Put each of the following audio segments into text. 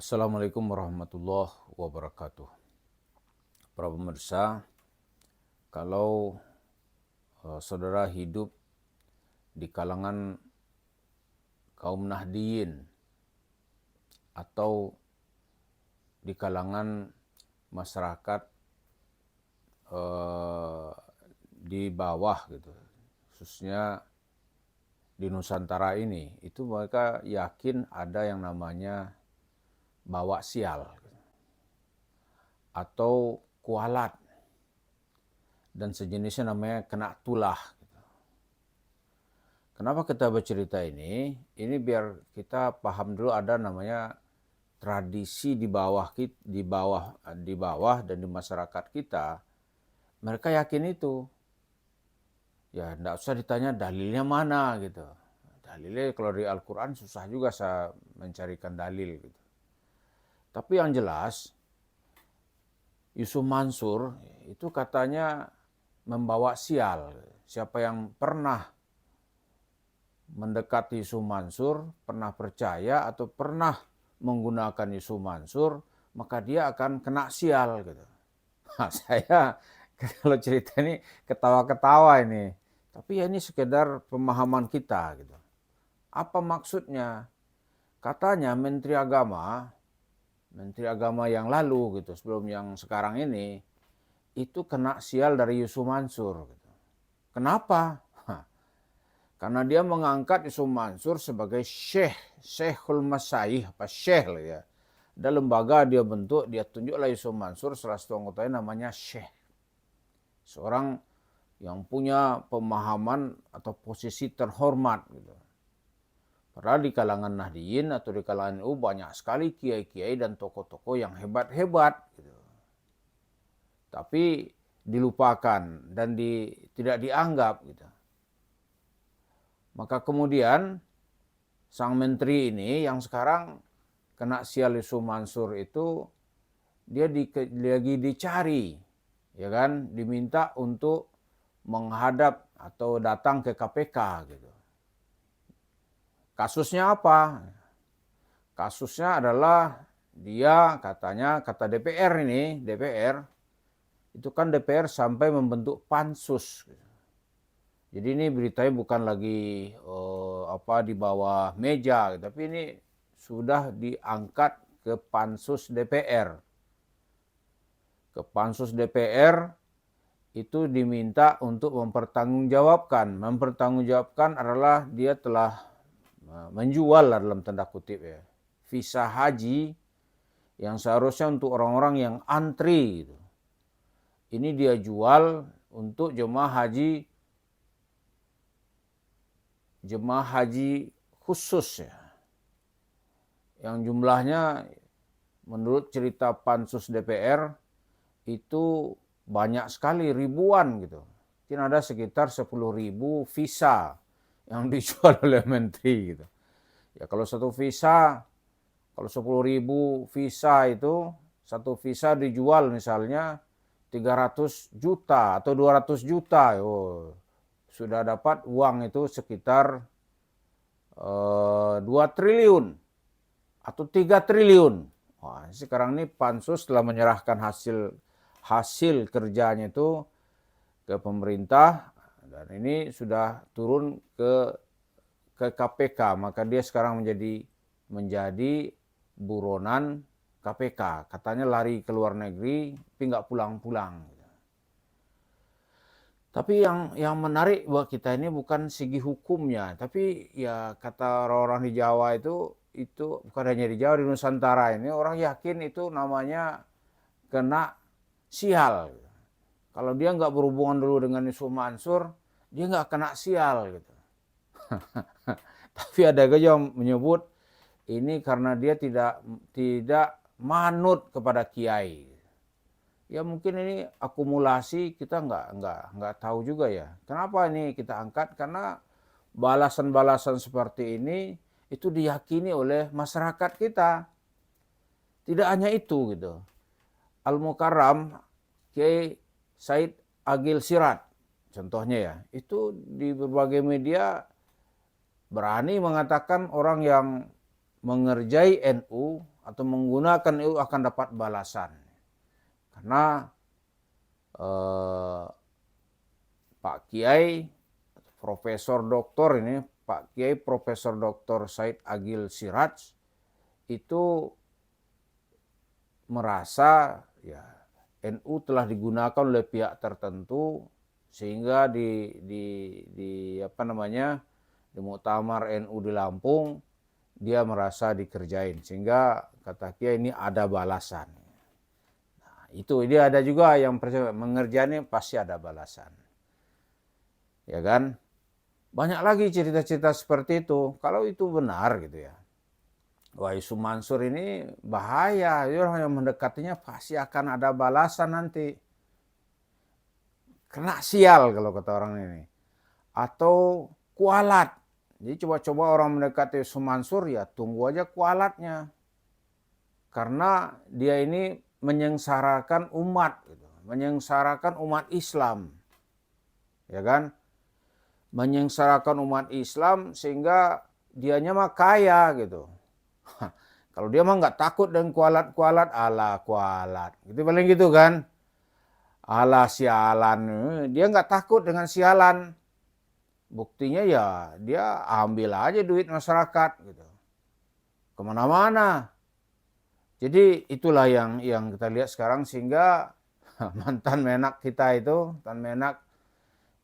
Assalamualaikum warahmatullahi wabarakatuh. Para pemirsa, kalau saudara hidup di kalangan kaum Nahdiyin atau di kalangan masyarakat di bawah gitu, khususnya di Nusantara ini, itu mereka yakin ada yang namanya bawa sial atau kualat dan sejenisnya namanya kena tulah. Kenapa kita bercerita ini? Ini biar kita paham dulu ada namanya tradisi di bawah dan di masyarakat kita. Mereka yakin itu. Ya, enggak usah ditanya dalilnya mana gitu. Dalilnya kalau di Al-Quran susah juga saya mencarikan dalil gitu. Tapi yang jelas Yusuf Mansur itu katanya membawa sial. Siapa yang pernah mendekati Yusuf Mansur, pernah percaya atau pernah menggunakan Yusuf Mansur, maka dia akan kena sial gitu. Nah, saya kalau cerita ini ketawa-ketawa ini. Tapi ya ini sekedar pemahaman kita gitu. Apa maksudnya? Katanya Menteri Agama yang lalu gitu, sebelum yang sekarang ini, itu kena sial dari Yusuf Mansur. Gitu. Kenapa? Karena dia mengangkat Yusuf Mansur sebagai Syekhul Masyayikh, apa Syekh lah ya. Ada lembaga dia bentuk, dia tunjuklah Yusuf Mansur, salah satu anggotanya namanya Syekh. Seorang yang punya pemahaman atau posisi terhormat gitu. Padahal di kalangan Nahdiyin atau di kalangan NU banyak sekali kiai-kiai dan tokoh-tokoh yang hebat-hebat gitu. Tapi dilupakan dan tidak dianggap gitu. Maka kemudian sang menteri ini yang sekarang kena sial Yusuf Mansur itu dia lagi dicari, ya kan, diminta untuk menghadap atau datang ke KPK gitu. Kasusnya apa? Kasusnya adalah dia katanya, kata DPR ini, DPR itu kan DPR sampai membentuk pansus. Jadi ini beritanya bukan lagi di bawah meja, tapi ini sudah diangkat ke pansus DPR. Ke pansus DPR itu diminta untuk mempertanggungjawabkan. Mempertanggungjawabkan adalah dia telah menjual dalam tanda kutip ya, visa haji yang seharusnya untuk orang-orang yang antri gitu. Ini dia jual untuk jemaah haji khusus ya. Yang jumlahnya menurut cerita pansus DPR itu banyak sekali, ribuan gitu. Mungkin ada sekitar 10.000 visa yang dijual oleh menteri gitu. Ya kalau satu visa, kalau 10.000 visa itu, satu visa dijual misalnya 300 juta atau 200 juta. Sudah dapat uang itu sekitar 2 triliun atau 3 triliun. Wah, sekarang ini pansus telah menyerahkan hasil kerjanya itu ke pemerintah dan ini sudah turun ke KPK, maka dia sekarang menjadi buronan KPK. Katanya lari ke luar negeri, tapi nggak pulang-pulang. Tapi yang menarik buat kita ini bukan segi hukumnya, tapi ya kata orang-orang di Jawa itu bukan hanya di Jawa, di Nusantara ini orang yakin itu namanya kena sial. Kalau dia nggak berhubungan dulu dengan Yusuf Mansur, dia nggak kena sial gitu. Tapi ada juga yang menyebut ini karena dia tidak manut kepada kiai. Ya mungkin ini akumulasi, kita nggak tahu juga ya. Kenapa ini kita angkat? Karena balasan-balasan seperti ini itu diyakini oleh masyarakat kita. Tidak hanya itu gitu. Al-Mukarram Kiai Said Agil Sirat contohnya ya, itu di berbagai media berani mengatakan orang yang mengerjai NU atau menggunakan itu akan dapat balasan. Karena Pak Kiai Profesor Doktor ini, Pak Kiai Profesor Doktor Said Agil Siraj itu merasa ya NU telah digunakan oleh pihak tertentu sehingga di muktamar NU di Lampung dia merasa dikerjain, sehingga kata Kiai ini ada balasan. Nah, itu dia ada juga yang percaya mengerjain pasti ada balasan. Ya kan? Banyak lagi cerita-cerita seperti itu. Kalau itu benar gitu ya. Wah, Yusuf Mansur ini bahaya. Orang yang mendekatinya pasti akan ada balasan nanti. Kena sial kalau kata orang ini. Atau kualat. Jadi coba-coba orang mendekati Yusuf Mansur ya tunggu aja kualatnya. Karena dia ini menyengsarakan umat. Gitu. Menyengsarakan umat Islam. Ya kan? Menyengsarakan umat Islam sehingga dianya mah kaya gitu. Kalau dia mah nggak takut dengan kualat-kualat, ala kualat. Gitu paling gitu kan. Ala sialan. Dia nggak takut dengan sialan. Buktinya ya dia ambil aja duit masyarakat gitu. Kemana-mana. Jadi itulah yang kita lihat sekarang, sehingga mantan Menak kita itu, mantan Menak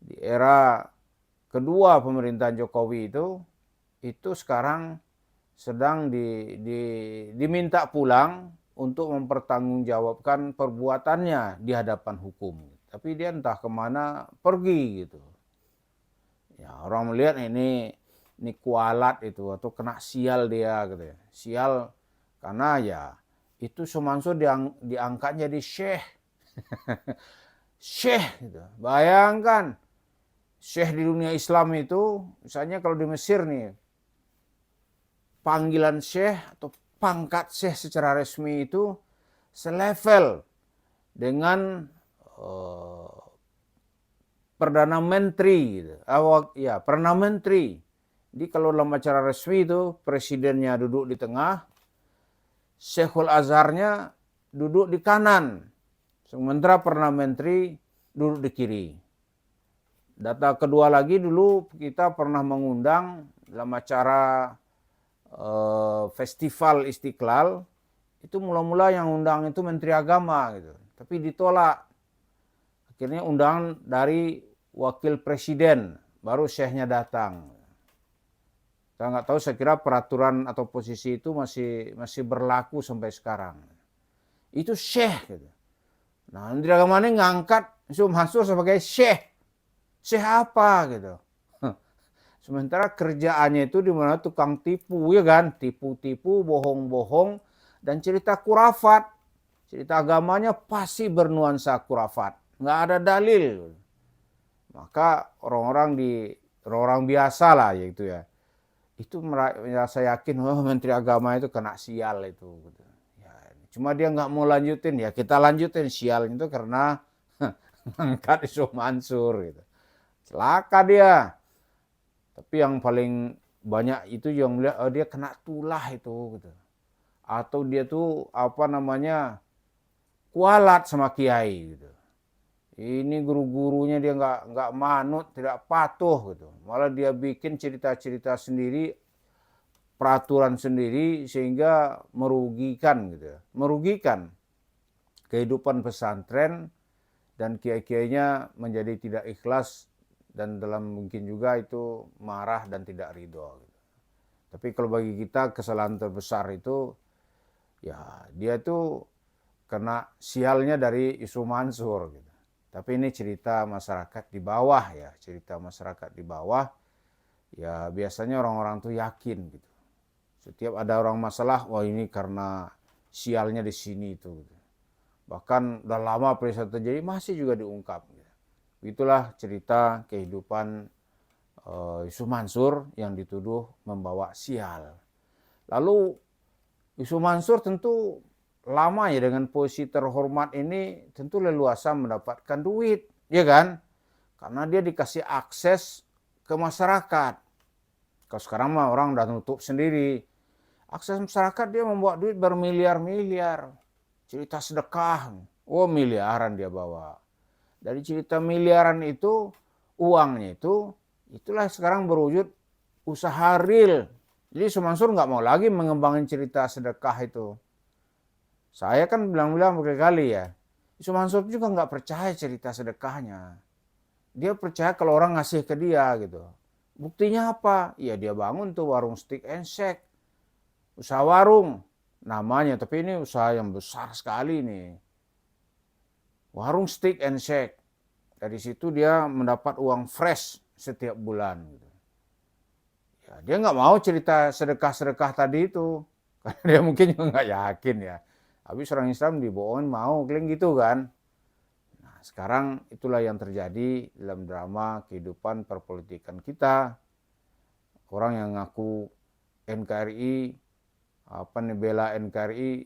di era kedua pemerintahan Jokowi itu sekarang sedang diminta pulang untuk mempertanggungjawabkan perbuatannya di hadapan hukum. Tapi dia entah kemana pergi gitu. Ya orang melihat ini kualat itu atau kena sial dia gitu ya. Sial karena ya itu Sumansur diangkat jadi syekh. Syekh gitu. Bayangkan syekh di dunia Islam itu, misalnya kalau di Mesir nih, panggilan syekh atau pangkat syekh secara resmi itu selevel dengan Perdana Menteri. Gitu. Perdana Menteri. Jadi kalau dalam acara resmi itu, presidennya duduk di tengah, Syekhul Azharnya duduk di kanan. Sementara Perdana Menteri duduk di kiri. Data kedua lagi, dulu kita pernah mengundang dalam acara festival Istiqlal, itu mula-mula yang undang itu Menteri Agama gitu, tapi ditolak. Akhirnya undangan dari wakil presiden, baru syekhnya datang. Saya nggak tahu, saya kira peraturan atau posisi itu masih berlaku sampai sekarang. Itu syekh gitu. Nah, Menteri Agama ini ngangkat Yusuf Mansur sebagai syekh. Syekh apa gitu. Sementara kerjaannya itu di mana tukang tipu, ya kan? Tipu-tipu, bohong-bohong, dan cerita kurafat. Cerita agamanya pasti bernuansa kurafat. Nggak ada dalil. Maka orang biasa lah ya itu ya. Itu merasa yakin, Menteri Agama itu kena sial itu. Gitu. Ya, cuma dia nggak mau lanjutin, ya kita lanjutin sialnya itu karena angkat Yusuf Mansur gitu. Celaka dia. Tapi yang paling banyak itu yang melihat dia kena tulah itu gitu. Atau dia tuh kualat sama kiai gitu. Ini guru-gurunya dia nggak manut, tidak patuh gitu. Malah dia bikin cerita-cerita sendiri, peraturan sendiri sehingga merugikan gitu. Merugikan kehidupan pesantren dan kiai-kiainya menjadi tidak ikhlas. Dan dalam mungkin juga itu marah dan tidak ridho. Gitu. Tapi kalau bagi kita kesalahan terbesar itu, ya dia itu kena sialnya dari Yusuf Mansur. Gitu. Tapi ini cerita masyarakat di bawah ya, cerita masyarakat di bawah. Ya biasanya orang-orang tuh yakin gitu. Setiap ada orang masalah, wah ini karena sialnya di sini itu. Gitu. Bahkan udah lama peristiwa terjadi masih juga diungkap. Gitu. Itulah cerita kehidupan Yusuf Mansur yang dituduh membawa sial. Lalu Yusuf Mansur tentu lama ya dengan posisi terhormat ini tentu leluasa mendapatkan duit, ya kan? Karena dia dikasih akses ke masyarakat. Kalau sekarang mah orang udah nutup sendiri. Akses masyarakat dia membawa duit bermiliar-miliar. Cerita sedekah, oh miliaran dia bawa. Dari cerita miliaran itu, uangnya itu, itulah sekarang berwujud usaha real. Jadi Yusuf Mansur nggak mau lagi mengembangin cerita sedekah itu. Saya kan bilang-bilang berkali-kali ya, Yusuf Mansur juga nggak percaya cerita sedekahnya. Dia percaya kalau orang ngasih ke dia gitu. Buktinya apa? Ya dia bangun tuh warung steak and shake. Usaha warung namanya, tapi ini usaha yang besar sekali nih. Warung steak and shake. Dari situ dia mendapat uang fresh setiap bulan. Ya, dia nggak mau cerita sedekah-sedekah tadi itu. Karena dia mungkin juga nggak yakin ya. Habis orang Islam dibohongin mau, kalian gitu kan. Nah, sekarang itulah yang terjadi dalam drama kehidupan perpolitikan kita. Orang yang ngaku NKRI, apa nih, bela NKRI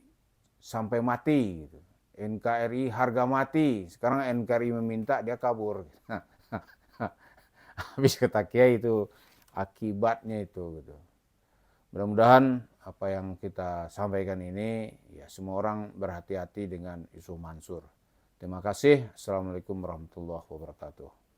sampai mati gitu. NKRI harga mati. Sekarang NKRI meminta, dia kabur. Habis kata Kiai itu akibatnya itu gitu. Mudah-mudahan apa yang kita sampaikan ini ya semua orang berhati-hati dengan Yusuf Mansur. Terima kasih. Assalamualaikum warahmatullahi wabarakatuh.